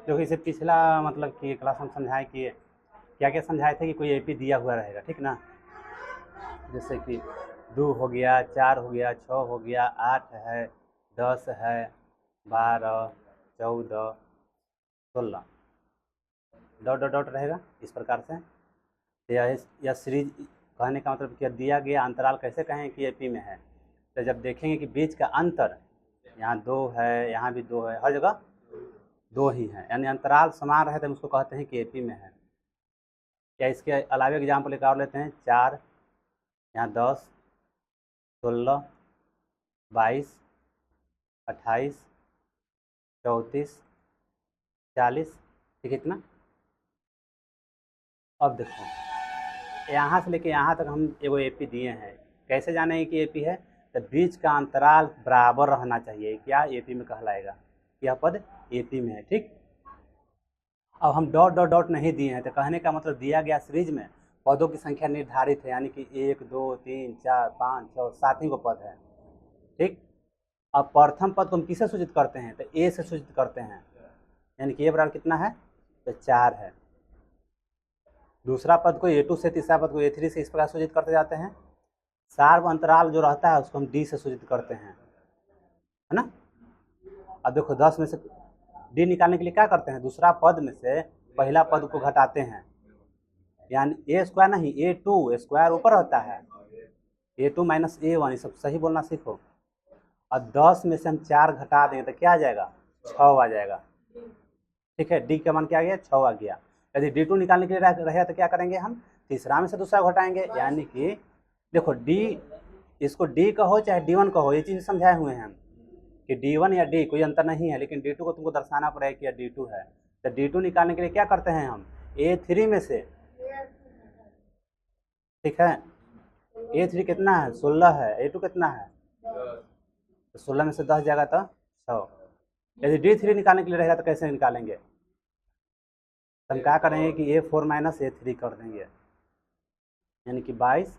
क्योंकि इसे पिछला मतलब कि क्लास में समझाए कि क्या क्या समझाए थे कि कोई एपी दिया हुआ रहेगा, ठीक ना। जैसे कि 2 हो गया, 4 हो गया, 6 हो गया, 8 है, 10 है, 12, 14, 16 डॉट डॉट डॉट रहेगा इस प्रकार से। या सीरीज कहने का मतलब क्या दिया गया अंतराल कैसे कहें कि एपी में है, तो जब देखेंगे कि बीच का अंतर यहाँ 2 है, यहाँ भी 2 है, हर जगह 2 ही है, यानी अंतराल समान रहे तो उसको कहते हैं कि एपी में है। या इसके अलावा एग्जाम्पल एक और लेते हैं, 4, यहाँ 10, 16, 22, 28, 34, 40, ठीक है इतना। अब देखो यहाँ से लेके यहाँ तक हम एगो एपी दिए हैं, कैसे जाने कि एपी है, तो बीच का अंतराल बराबर रहना चाहिए, क्या एपी में कहलाएगा, यह पद एपी में है, ठीक। अब हम डॉट डॉट डॉट नहीं दिए हैं, तो कहने का मतलब दिया गया सीरीज में पदों की संख्या निर्धारित है, यानी कि 1, 2, 3, 4, 5, 6, 7 ही को पद है, ठीक। अब प्रथम पद को हम किसे सूचित करते हैं, तो ए से सूचित करते हैं, यानी कि ए बराबर कितना है, तो 4 है। दूसरा पद को A2 से, तीसरा पद को A3 से, इस प्रकार सूचित करते जाते हैं। सार्व अंतराल जो रहता है उसको हम D से सूचित करते हैं, है ना। अब देखो 10 में से D निकालने के लिए क्या करते हैं, दूसरा पद में से पहला पद को घटाते हैं, यानी A स्क्वायर नहीं, A2 स्क्वायर ऊपर रहता है, A2 माइनस A1, ये सब सही बोलना सीखो। अब 10 में से हम 4 घटा देंगे तो क्या आ जाएगा, 6 आ जाएगा, ठीक है। D का मान क्या आ गया, 6 आ गया। यदि D2 निकालने के लिए रहेगा तो क्या करेंगे, हम तीसरा में से दूसरा घटाएंगे, यानी कि देखो D, इसको D कहो चाहे D1 कहो, ये चीज़ समझाए हुए हैं हम कि D1 या D कोई अंतर नहीं है, लेकिन D2 को तुमको दर्शाना पड़ेगा कि यह D2 है। तो D2 निकालने के लिए क्या करते हैं हम, A3 में से, ठीक है। A3 कितना है, 16 है, A2 कितना है, तो 16 में से 10 जाएगा तो 6। यदि D3 निकालने के लिए रहेगा तो कैसे निकालेंगे, तो हम क्या करेंगे कि A4 माइनस A3 कर देंगे, यानी कि 22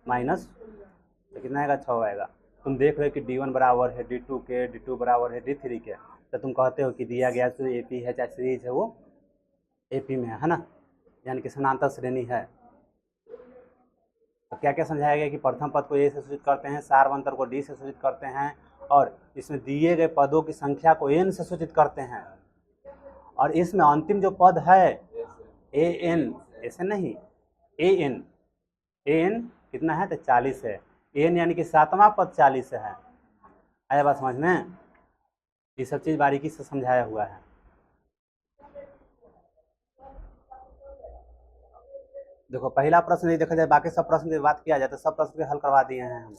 माइनस, तो कितना आएगा, 6 आएगा। तुम देख रहे हो कि D1 बराबर है D2 के, D2 बराबर है D3 के, तो तुम कहते हो कि दिया गया तो एपी है, चाहे सीरीज है वो एपी में है ना, यानी कि समानांतर श्रेणी है। तो क्या क्या समझाया गया कि प्रथम पद को ए से सूचित करते हैं, सार्व अंतर को डी से सूचित करते हैं, और इसमें दिए गए पदों की संख्या को एन से सूचित करते हैं, और इसमें अंतिम जो पद है ए एन, ऐसे नहीं, ए एन कितना है, तो 40 है, एन यानी कि 7वां पद 40 है। आया बात समझ में, ये सब चीज़ बारीकी से समझाया हुआ है। देखो पहला प्रश्न नहीं देखा जाए, बाकी सब प्रश्न की बात किया जाए तो सब प्रश्न के हल करवा दिए हैं हम,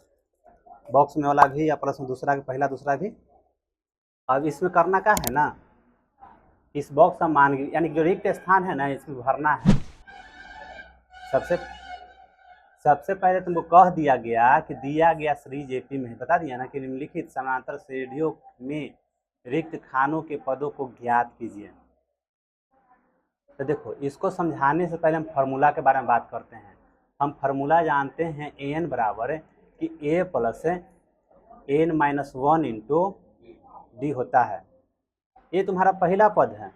बॉक्स में वाला भी या प्रश्न दूसरा पहला दूसरा भी। अब इसमें करना क्या है ना, इस बॉक्स का मान यानी जो रिक्त स्थान है ना इसमें भरना है। सबसे पहले तुमको कह दिया गया कि दिया गया सीरीज एपी में, बता दिया ना कि निम्नलिखित समानांतर श्रेणियों में रिक्त खानों के पदों को ज्ञात कीजिए। तो देखो इसको समझाने से पहले हम फार्मूला के बारे में बात करते हैं। हम फार्मूला जानते हैं ए एन बराबर कि A plus N minus 1 into D होता है। ये तुम्हारा पहला पद है,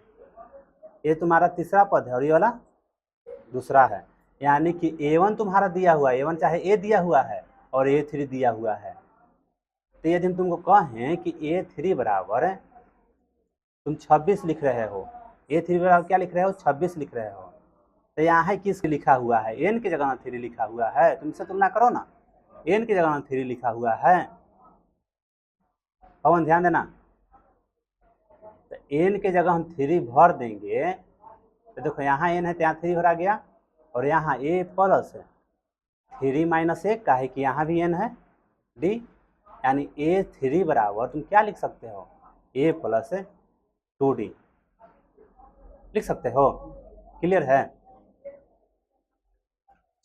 ये तुम्हारा तीसरा पद है, और ये वाला दूसरा है, यानी कि A1 तुम्हारा दिया हुआ है, A1 चाहे ए दिया हुआ है और A3 दिया हुआ है। तो यदि हम तुमको कहें कि A3 बराबर तुम 26 लिख रहे हो, A3 बराबर क्या लिख रहे हो, 26 लिख रहे हो, तो यहाँ किस लिखा हुआ है, एन की जगह 3 लिखा हुआ है, तुमसे तुलना करो ना, एन की जगह 3 लिखा हुआ है, पवन ध्यान देना। तो एन के जगह हम 3 भर देंगे, तो देखो यहाँ एन है तो यहाँ 3 भरा गया, और यहाँ ए प्लस 3 माइनस 1 का है कि यहाँ भी एन है डी, यानी A3 बराबर तुम क्या लिख सकते हो, ए प्लस 2D लिख सकते हो। क्लियर है,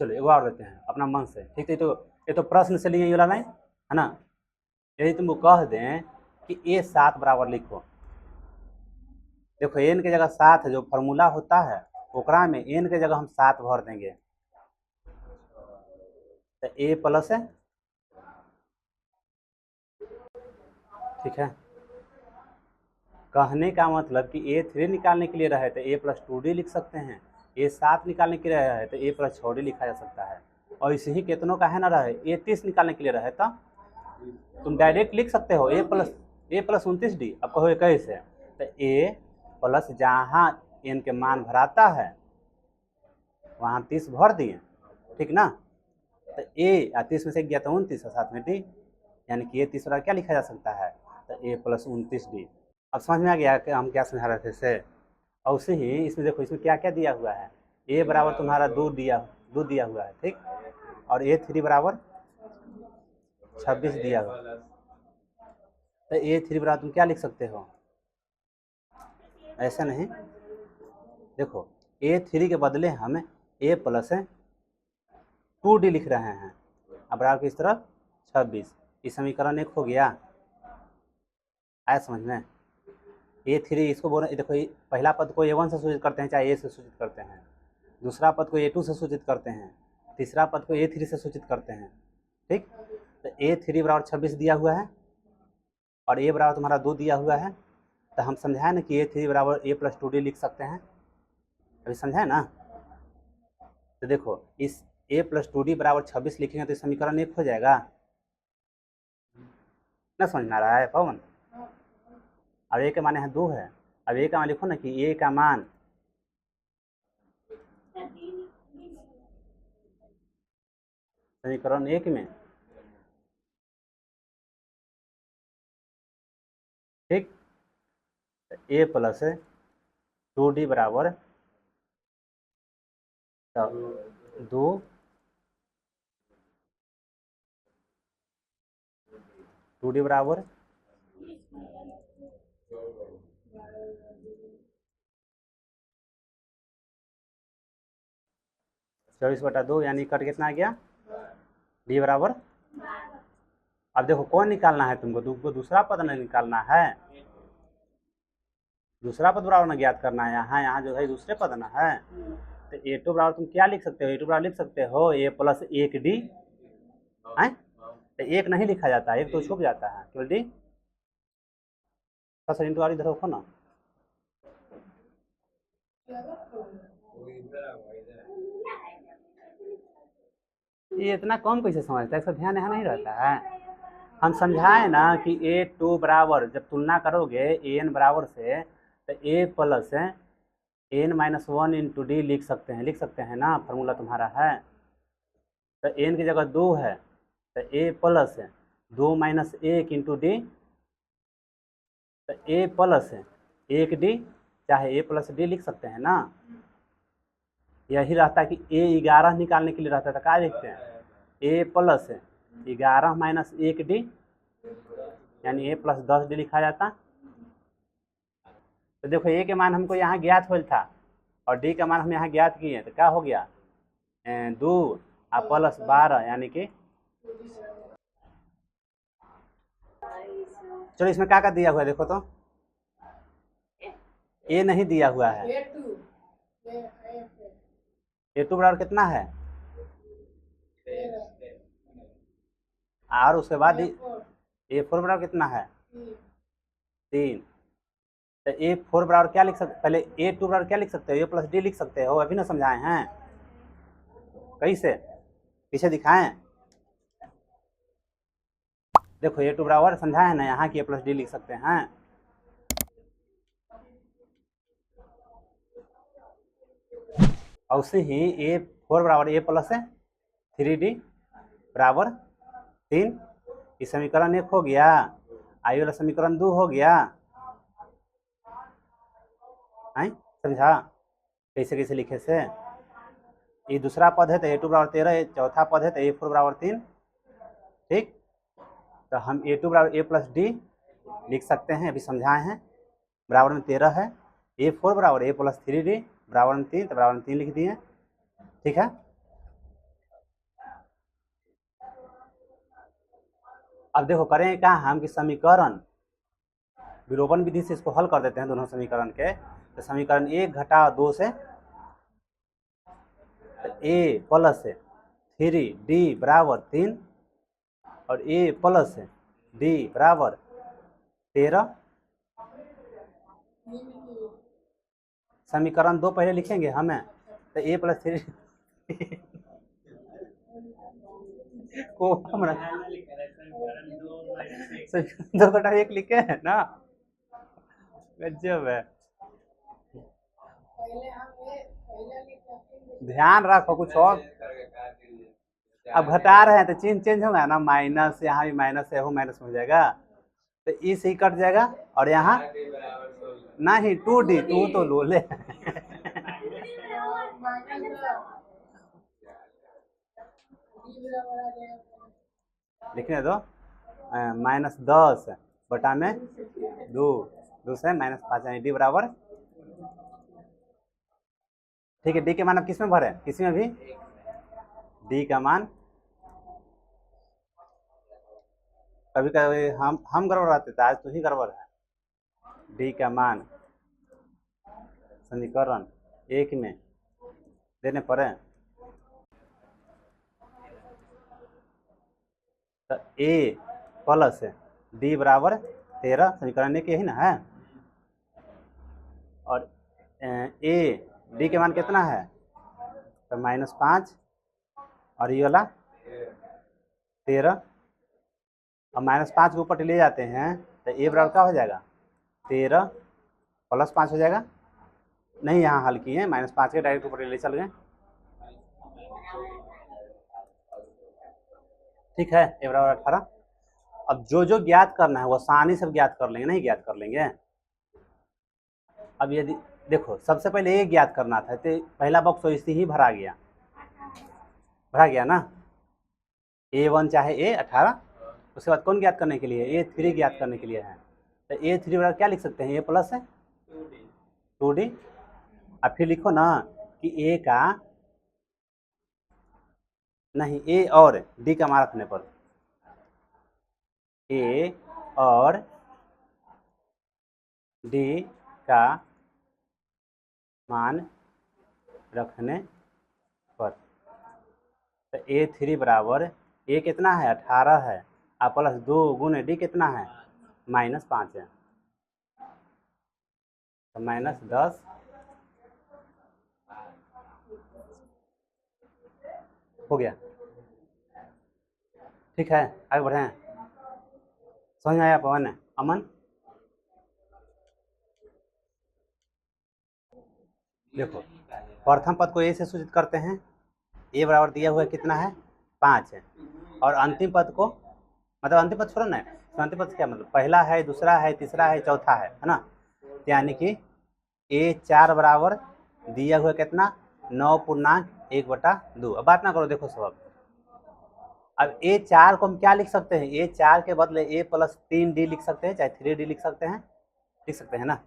चलो एक और देते हैं अपना मन से, ठीक है। ये तो प्रश्न से लिए ये वाला नहीं है ना। यदि तुमको कह दें कि A7 बराबर लिखो, देखो एन के जगह 7 जो फार्मूला होता है ओकरा में एन के जगह हम 7 भर देंगे, तो ए प्लस है, ठीक है। कहने का मतलब कि A3 निकालने के लिए रहे तो A+2D लिख सकते हैं, A7 निकालने के लिए रहे तो A+6D लिखा जा सकता है। और इसे ही कितनों का है ना रहे, A30 निकालने के लिए रहे तो तुम डायरेक्ट लिख सकते हो A+29D। अब कहो कैसे, तो A+ जहाँ n के मान भराता है वहाँ 30 भर दिए, ठीक ना। तो A 30 में से गया तो 29 और साथ में D, यानी कि A30 वाला क्या लिखा जा सकता है, तो A+29D। अब समझ में आ गया कि हम क्या समझा रहे थे से। और उसे ही इसमें देखो, इसमें क्या क्या दिया हुआ है, A बराबर तुम्हारा 2 दिया हुआ है, ठीक, और A3 बराबर 26 दिया हुआ। तो A3 बराबर तुम क्या लिख सकते हो, ऐसा नहीं, देखो A3 के बदले हम A+2D लिख रहे हैं, अब बराबर किस तरफ 26। इस समीकरण 1 हो गया, आया समझ में। A3 इसको बोल, देखो पहला पद को A1 से सूचित करते हैं, चाहे A से सूचित करते हैं, दूसरा पद को A2 से सूचित करते हैं, तीसरा पद को A3 से सूचित करते हैं, ठीक। तो A3 बराबर 26 दिया हुआ है और A बराबर तुम्हारा 2 दिया हुआ है, तो हम समझाए ना कि A3 बराबर A+2D लिख सकते हैं, अभी समझाए ना। तो देखो इस A+2D बराबर 26 लिखेंगे तो समीकरण 1 हो जाएगा ना, समझ में आ रहा है पवन। अब A के मान यहाँ 2 है, अब A का मान लिखो ना कि A का मान समीकरण 1 में, ठीक, A+2D बराबर 2 2D बराबर 24/2, यानी कट कितना आ गया, D बराबर। अब देखो कौन निकालना है तुमको दूसरा पद नहीं निकालना है, दूसरा पद बराबर ना ज्ञात करना है, यहाँ जो है दूसरे पद ना है। तो A2 बराबर तुम क्या लिख सकते हो, A2 बराबर लिख सकते हो A+1D है, तो 1 नहीं लिखा जाता है, 1 तो छुप जाता है, केवल D। सर इंटू इधर रखो ना, ये इतना कम कैसे समझता है, इसका ध्यान यहाँ नहीं रहता है। हम समझाए ना कि A2 बराबर जब तुलना करोगे AN बराबर से तो A+N-1 इंटू D लिख सकते हैं ना, फार्मूला तुम्हारा है। तो N की जगह 2 है तो A+2 - 1 इंटू D, तो A+1D चाहे A+D लिख सकते हैं ना। यही रहता है कि A11 निकालने के लिए रहता है तो क्या लिखते हैं, A+11 - 1D, यानी A+10D लिखा जाता। तो देखो A के मान हमको यहाँ ज्ञात होल था और D का मान हम यहाँ ज्ञात किए, तो क्या हो गया 2 + 12, यानी कि चलो इसमें क्या दिया हुआ है देखो तो, A नहीं दिया हुआ है, A2 बराबर कितना है, और उसके बाद A4 बराबर कितना है 3। तो A4 बराबर क्या लिख सकते, पहले A2 बराबर क्या लिख सकते हो, A+D लिख सकते हो, अभी ना समझाए हैं, कैसे पीछे दिखाएं, देखो A2 बराबर समझाए ना यहाँ की A+D लिख सकते हैं। और उसे ही A4 बराबर A+3D बराबर 3, इस समीकरण 1 हो गया, आई वाला समीकरण 2 हो गया, समझा कैसे कैसे लिखे से। ये दूसरा पद है तो A2 बराबर 13, चौथा पद है तो A4 बराबर 3, ठीक। तो हम A2 बराबर A+D लिख सकते हैं, अभी समझाए हैं, बराबर में 13 है, A4 बराबर A+3D बराबर में 3, तो बराबर में 3 लिख दिए, ठीक है। अब देखो करेंगे क्या हम कि समीकरण विलोपन विधि से इसको हल कर देते हैं दोनों समीकरण के। तो समीकरण 1 घटा 2 से A+3D बराबर 3 और A+D बराबर 13, समीकरण 2 पहले लिखेंगे हमें, तो a प्लस 3 को हम 2/1 लिखे है ना। गजब है। ध्यान रखो कुछ और, अब घटा रहे हैं तो चिन्ह चेंज होगा ना, माइनस, यहाँ भी माइनस है, वो माइनस हो जाएगा, तो इस ही कट जाएगा, और यहाँ नहीं 2D, तू तो लो ले लिखने दो, -10 बटा में 2 से -5 यानी डी बराबर, ठीक है। डी के मान अब किस में भरे, किसी में भी डी का मान, कभी कभी हम गड़बड़ रहते थे, आज तो ही गड़बड़ है। डी का मान समीकरण 1 में देने पड़े तो ए प्लस डी बराबर 13, समीकरण 1 यही ना है, और ए डी के मान कितना है तो -5, और ये वाला 13, और -5 के ऊपर ले जाते हैं तो ए बराबर क्या हो जाएगा 13 + 5 हो जाएगा, नहीं यहाँ हल किए, -5 के डायरेक्ट ऊपर ले चल गए, ठीक है। ए बराबर 18। अब जो जो ज्ञात करना है वो आसानी से ज्ञात कर लेंगे, नहीं ज्ञात कर लेंगे। अब यदि देखो सबसे पहले ये ज्ञात करना था, तो पहला बॉक्स तो इसी ही भरा गया ना, A1 चाहे A 18, उसके बाद कौन ज्ञात करने के लिए, A3 ज्ञात करने के लिए है, तो A3 बराबर क्या लिख सकते हैं, A प्लस 2D, अब फिर लिखो ना कि A का नहीं, A और D का मान रखने पर, A और D का मान रखने पर, तो A3 बराबर A कितना है 18 है, और प्लस 2 गुने D कितना है -5 है, तो -10 हो गया, ठीक है। आगे बढ़े, समझ में आया पवन, अमन? देखो प्रथम पद को ए से सूचित करते हैं, ए बराबर दिया हुआ कितना है 5 है, और अंतिम पद को, मतलब अंतिम पद छोड़ो ना, तो अंतिम पद क्या मतलब, पहला है, दूसरा है, तीसरा है, चौथा है ना, यानी कि A4 बराबर दिया हुआ कितना 9.1/2। अब बात ना करो, देखो सब, अब A4 को हम क्या लिख सकते हैं, A4 के बदले A प्लस 3D लिख सकते हैं, चाहे 3D लिख सकते हैं, ना,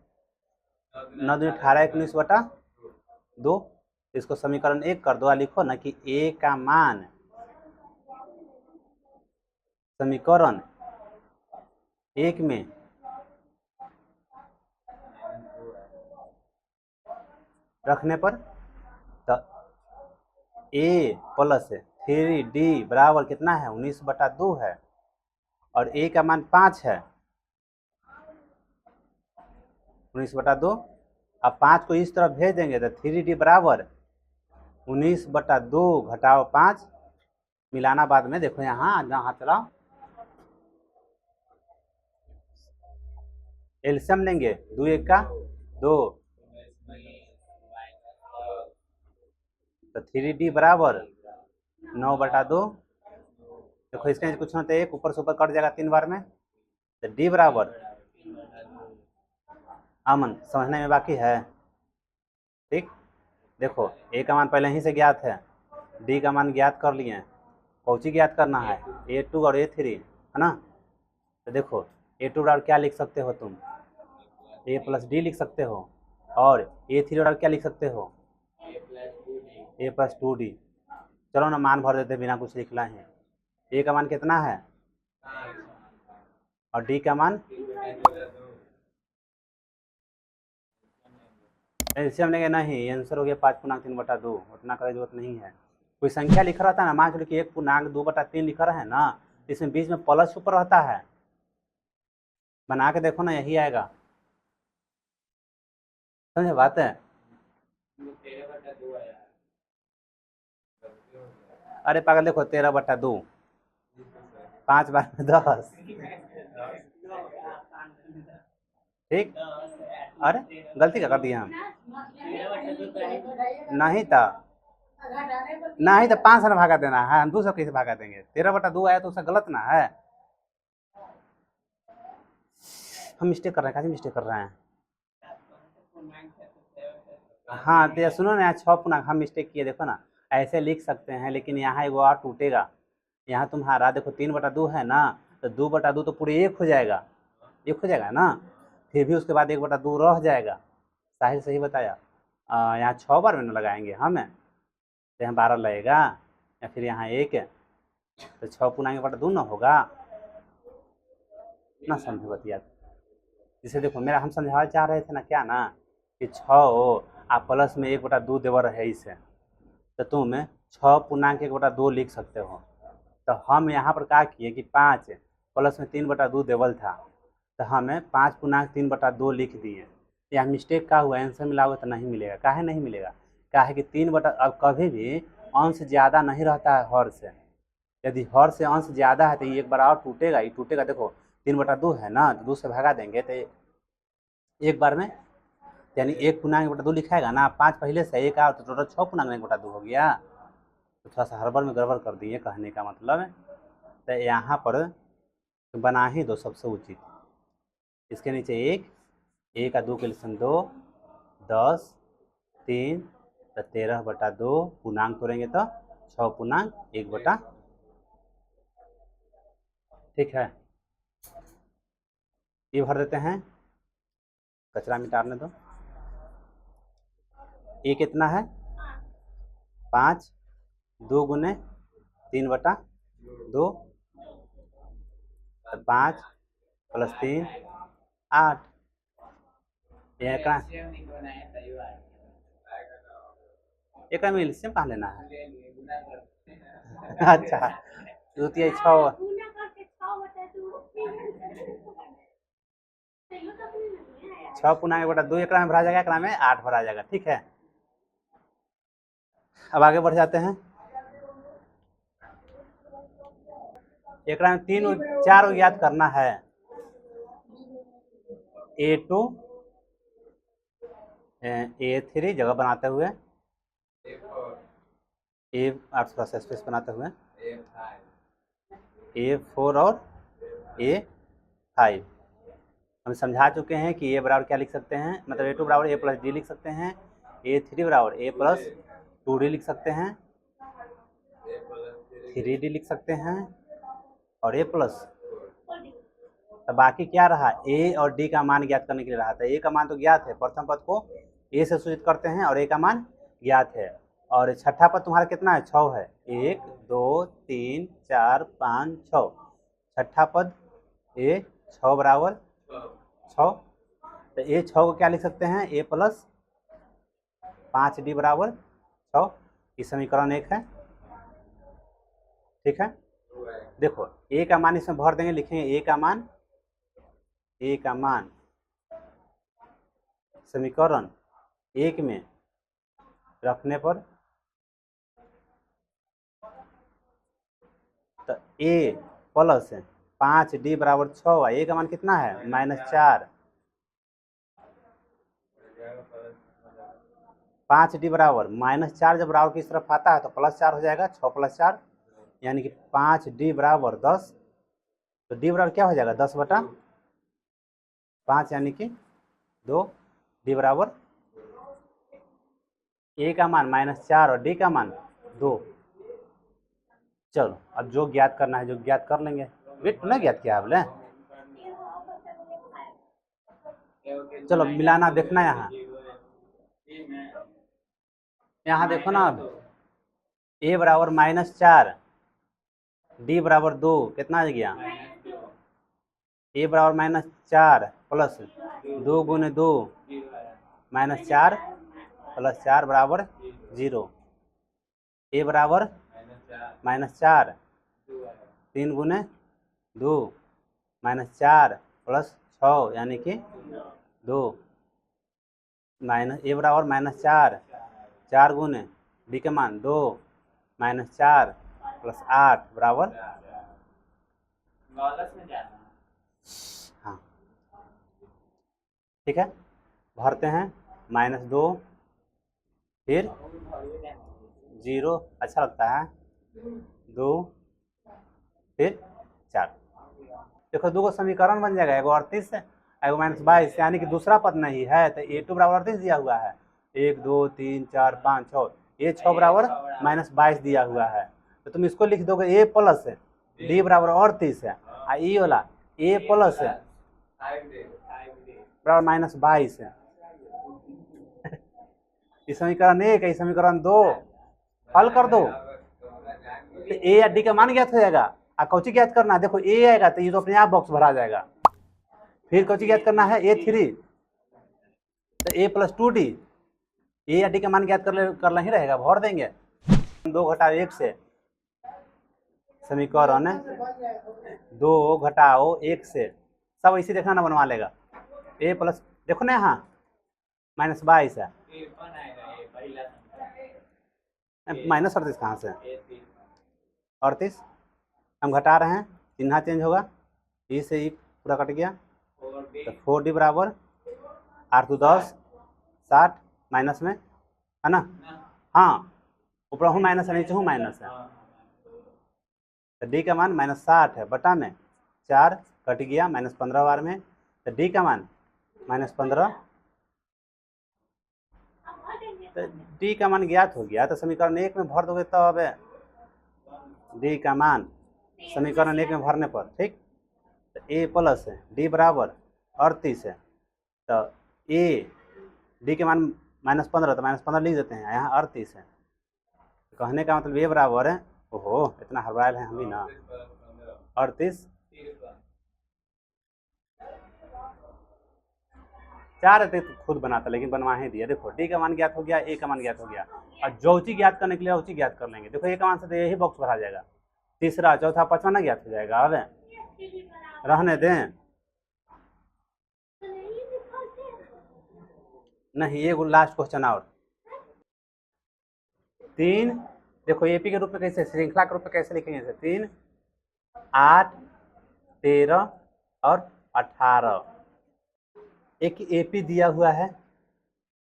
9 दूनी 18, 19/2, इसको समीकरण 1 कर दो, लिखो ना कि A का मान समीकरण 1 में रखने पर, तो A प्लस 3D बराबर कितना है 19/2 है, और A का मान 5 है 19/2, अब 5 को इस तरफ भेज देंगे तो 3D बराबर 19/2 घटाओ 5, मिलाना बाद में, देखो यहाँ हाथ चलाओ, एलसीएम लेंगे, 2 1 का 2, तो 3D बराबर 9/2, देखो इसके कुछ ना तो 1 ऊपर से ऊपर कट जाएगा 3 बार में, तो D बराबर, अमन समझने में बाकी है, ठीक। देखो A का मान पहले ही से ज्ञात है, D का मान ज्ञात कर लिए, कौची ज्ञात करना है A2 और A3 है ना, तो देखो A2 बराबर क्या लिख सकते हो तुम, A प्लस D लिख सकते हो, और A3 बराबर क्या लिख सकते हो A प्लस 2D। चलो ना मान भर देते बिना कुछ लिखना है, A का मान कितना है और D का मान, एलसीएम लेंगे नहीं, आंसर हो गया 5.3/2, उतना का जरूरत नहीं है, कोई संख्या लिखा रहता है ना, मान चलो कि 1.2/3 लिखा रहा है ना, इसमें बीच में प्लस ऊपर रहता है, बना के देखो ना यही आएगा। समझे बात है? अरे पागल देखो 13/2, 5 बार में 10, ठीक। अरे गलती क्या कर दिए हम? नहीं था, नहीं तो 5 से ना भागा देना है, हम 2 से कैसे भागा देंगे? 13/2 आया तो उसका गलत ना है। हम मिस्टेक कर रहे हैं, कैसे मिस्टेक कर रहे हैं? हाँ तो सुनो ना, यहाँ 6 पूर्णांक हम मिस्टेक किए, देखो ना ऐसे लिख सकते हैं, लेकिन यहाँ एगो और टूटेगा। यहाँ तुम्हारा देखो 3/2 है ना, तो 2/2 तो पूरे 1 हो जाएगा, 1 हो जाएगा ना, फिर भी उसके बाद 1/2 रह जाएगा। साहिल सही बताया। यहाँ 6 बार में ना लगाएंगे हम, तो यहाँ 12 लगेगा, या फिर यहाँ 1, तो 6 पूर्णांक 1/2 ना होगा ना। समझे बतिया? जिसे देखो मेरा हम समझाना चाह रहे थे ना, क्या ना कि 6 आप प्लस में 1/2 देवर है इसे, तो तुम 6 पूर्णांक 1/2 लिख सकते हो। तो हम यहाँ पर क्या किए कि 5 प्लस में 3/2 देवल था, तो हमें 5 पूर्णांक 3/2 लिख दिए। यहाँ मिस्टेक क्या हुआ, आंसर मिलाओगे तो नहीं मिलेगा। काहे नहीं मिलेगा? क्या है कि 3 अब कभी भी अंश ज़्यादा नहीं रहता है हर से। यदि हर से अंश ज़्यादा है तो ये एक बार और टूटेगा, ये टूटेगा। देखो 3/2 है ना, तो 2 से भगा देंगे तो एक बार में, यानी 1 पूर्णांक 1/2 लिखाएगा ना, 5 पहले से 1 आओ तो टोटल 6 पूर्णांक 1/2 हो गया। तो थोड़ा सा हड़बड़ में गड़बड़ कर दिए, कहने का मतलब। तो यहाँ पर बना ही दो सबसे उचित, इसके नीचे 1 का 2 के लिए 2, 10, 3, तो 13/2 पूर्णांक तोड़ेंगे तो 6 पूर्णांक 1/, ठीक है। ये भर देते हैं, कचरा मिटाने दो। ये कितना है? 5, 2 गुने 3/2, 5 प्लस 3 8। एक में एलसीएम कहाँ लेना है? अच्छा, द्वितीय 6, 6 पूर्णांक 1/2 एक में भरा जाएगा, एक में 8 भरा जाएगा, ठीक है। अब आगे बढ़ जाते हैं। एक में 3 4 याद करना है। A2 A3 जगह बनाते हुए, थोड़ा सा स्पेस बनाते हुए, A4 और A5 हम समझा चुके हैं कि A बराबर क्या लिख सकते हैं, मतलब A2 बराबर A प्लस डी लिख सकते हैं, A3 बराबर A प्लस 2D लिख सकते हैं, 3D लिख सकते हैं, और A प्लस, तो बाकी क्या रहा? A और D का मान ज्ञात करने के लिए रहा था। A का मान तो ज्ञात है, प्रथम पद को A से सूचित करते हैं और A का मान ज्ञात है, और छठा पद तुम्हारा कितना है? 6 है। 1 2 3 4 5 6, छठा पद A 6 बराबर 6, तो A 6 को क्या लिख सकते हैं? A प्लस 5D बराबर 6, ये समीकरण 1 है, ठीक है। देखो A का मान इसमें भर देंगे, लिखेंगे A का मान समीकरण 1 में रखने पर, तो A प्लस 5D बराबर 6, A का मान कितना है? -4, 5D बराबर -4 जब बराबर की इस तरफ आता है तो +4 हो जाएगा, 6 + 4 यानी कि 5D बराबर 10, तो D बराबर क्या हो जाएगा? 10/5 यानी कि 2, D बराबर A का मान -4 और D का मान 2। चलो अब जो ज्ञात करना है, जो ज्ञात कर लेंगे। वेट ना ज्ञात किया आपने? चलो मिलाना देखना, यहाँ देखो ना, A बराबर -4, D बराबर 2, कितना आ गया? A बराबर -4 प्लस 2 गुने 2, -4 प्लस 4 बराबर 0। A बराबर -4, 3 गुने 2, -4 प्लस 6 यानी कि 2, माइनस ए बराबर -4, 4 गुने डी का मान 2 -4 + 8 बराबर, हाँ ठीक है। भरते हैं -2 फिर 0, अच्छा लगता है, 2 फिर 4। देखो दो को समीकरण बन जाएगा, एगो 38 एगो -22, यानी कि दूसरा पद नहीं है तो a2 बराबर 38 दिया हुआ है, 1 2 3 4 5 6, ये 6 बराबर -22 दिया हुआ है, तो तुम इसको लिख दोगे a प्लस d बराबर 38 है, और ये वाला a प्लस बराबर -22 है। इस समीकरण 1 है, समीकरण 2 हल कर दो तो a या d का मान ज्ञात हो जाएगा। कौची ज्ञात करना है, देखो a आएगा तो ये तो अपने आप बॉक्स भरा जाएगा। फिर कौची ज्ञात करना है, a3 तो a + 2d, a या d का मान ज्ञात करना ही रहेगा, भर देंगे। 2 घटाओ 1 से, समीकरण 2 घटाओ 1 से, सब इसी देखना ना बनवा लेगा। a प्लस, देखो ना यहाँ -22 है, -38 कहाँ से, 38 हम घटा रहे हैं, चिन्ह चेंज होगा, ई से ई पूरा कट गया, तो 4d बराबर 8 2 10 60 माइनस में है ना, हाँ ऊपर हूँ माइनस है, नीचे हूँ माइनस है, तो d का मान -60 है, बटा में 4 कट गया, -15 बार में, तो d का मान -15, तो d का मान ज्ञात हो गया। तो समीकरण 1 में भर दोगे तब d का मान समीकरण 1 में भरने पर, ठीक, तो a प्लस d बराबर 38 है, तो a d के मान -15, तो -15 लिख देते हैं, यहाँ 38 है, कहने का मतलब a बराबर है, ओहो इतना हड़बड़ाएल है हम भी ना, 38 4 रहते तो खुद बनाता, लेकिन बनवा ही दिया। देखो d का मान ज्ञात हो गया, a का मान ज्ञात हो गया, और जौची ज्ञात करने के लिए उची ज्ञात कर लेंगे। देखो a का मान से तो यही बॉक्स भरा जाएगा, तीसरा चौथा पांचवा ना ज्ञात हो जाएगा। अब रहने दें, नहीं ये लास्ट क्वेश्चन और 3, देखो एपी के रूप में कैसे, श्रृंखला के रूप में कैसे लिखेंगे, 3 8 13 और 18, एक एपी दिया हुआ है,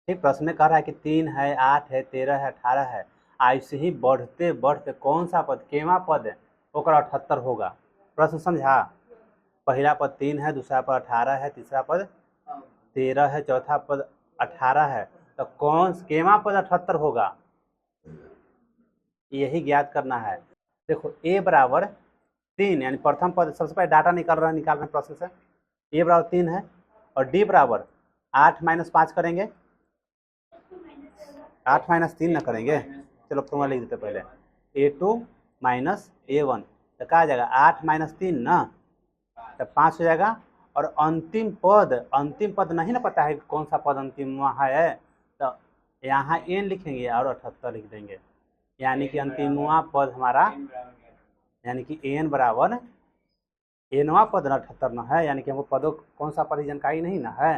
ठीक, प्रश्न में कह रहा है कि 3 है 8 है 13 है 18 है, ऐसे ही बढ़ते बढ़ते कौन सा पद केवा पद है ओकर 78 होगा। प्रश्न समझा, पहला पद 3 है, दूसरा पद 18 है, तीसरा पद 13 है, चौथा पद 18 है, तो कौन केवा पद 78 होगा, यही ज्ञात करना है। देखो a बराबर 3, यानी प्रथम पद, सबसे पहले डाटा निकाल रहे हैं प्रश्न से, a बराबर 3 है, और d बराबर 8 - 5 करेंगे, 8 - 3 ना करेंगे, चलो फॉर्मूला लिख देते पहले, a2 - a1, तो क्या आ जाएगा 8 - 3 ना, तो 5 हो जाएगा, और अंतिम पद नहीं ना पता है कौन सा पद अंतिम वहाँ है, तो यहाँ n लिखेंगे और 78 लिख देंगे, यानी कि अंतिमवा पद हमारा, यानी कि n बराबर nवा पद 78 ना है, यानी कि हमको पदों कौन सा पद जानकारी नहीं ना है,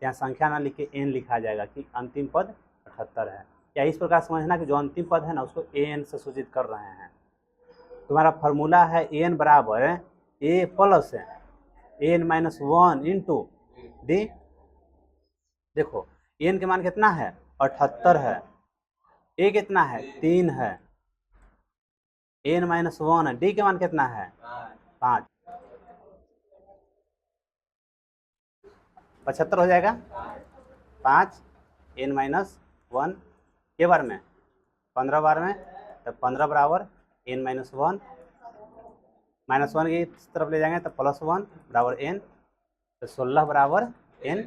यहाँ संख्या ना लिख के n लिखा जाएगा कि अंतिम पद 78 है। या इस प्रकार समझना कि जो अंतिम पद है ना उसको an से सूचित कर रहे हैं। तुम्हारा फार्मूला है n बराबर a plus n - 1 into d, देखो n के मान कितना है 78 है, a कितना है 3 है, n - 1 है, d के मान कितना है 5, 75 हो जाएगा, 5 n - 1 के बार में 15 बार में, तो 15 बराबर n - 1, -1 की तरफ ले जाएंगे तो +1 बराबर n, तो 16 बराबर n